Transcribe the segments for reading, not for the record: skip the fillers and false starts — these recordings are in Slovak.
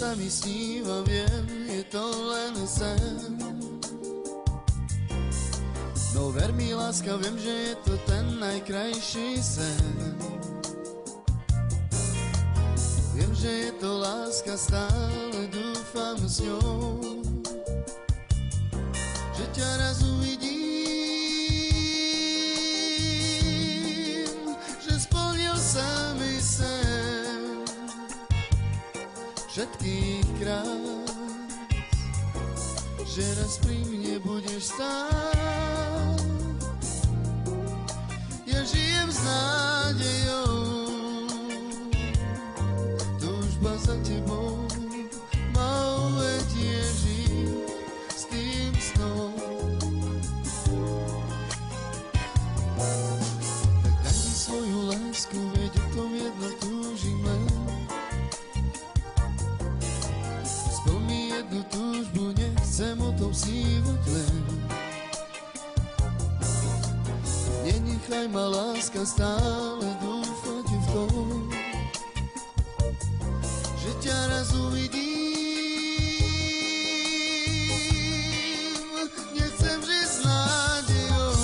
Sa mi sníva, viem, je to len sen. No ver mi, láska, viem, že je to ten najkrajší sen. Viem, že je to láska, stále dúfam s ňou, že ťa raz uvidím, že splnil sa mi sen všetkých krás, že raz pri mne budeš stáť. Ja žijem s nádejou, túžba za tebou ma uvedie žiť s tým snom. Tak daj mi svoju lásku, veď o tom jedno túžim len. Jednu túžbu, nechcem o tom snívať len. Nenechaj ma, láska, stále dúfať v tom, že ťa raz uvidím. Nechcem žiť s nádejou,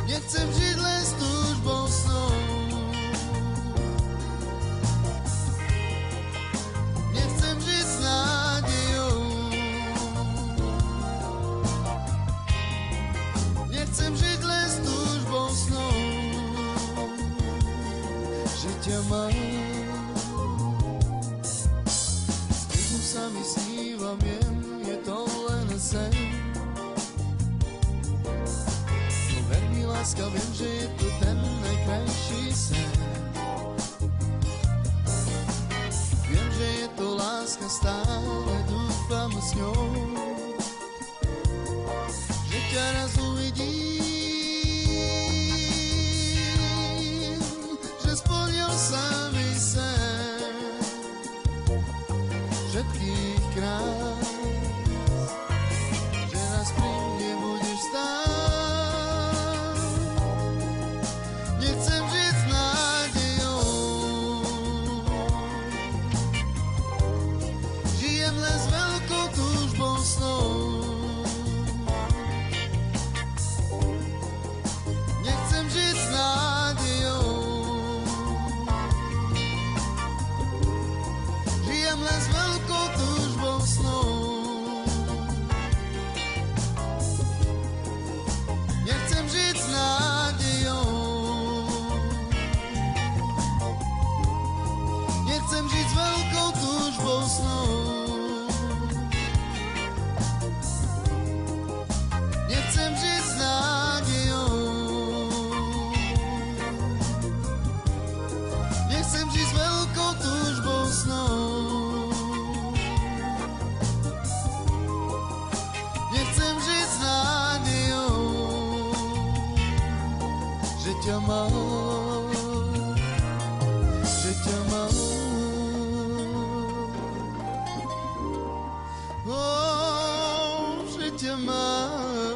nechcem žiť len s túžbou snou. Nechcem žiť len s túžbou snou, že ťa mám. S tebou sa mi sníva, viem, je to len sen. No ver mi, láska, viem, že je to ten najkrajší sen. Viem, že je to láska, stále dúfam s ňou, že ťa raz uvidím, že splnil sa mi sen všetkých krás, že raz pri mne budeš stáť. Nechcem žiť s nádejou, žijem len s veľkou túžbou snou. Nechcem žiť s nádejou, žijem len s veľkou túžbou snou. Nechcem žiť s nádejou, nechcem žiť s veľkou túžbou snou. Nechcem žiť s nádejou, nechcem žiť s veľkou túžbou snou. Nechcem žiť s nádejou, že ťa mám, že ťa mám. Že ťa mám.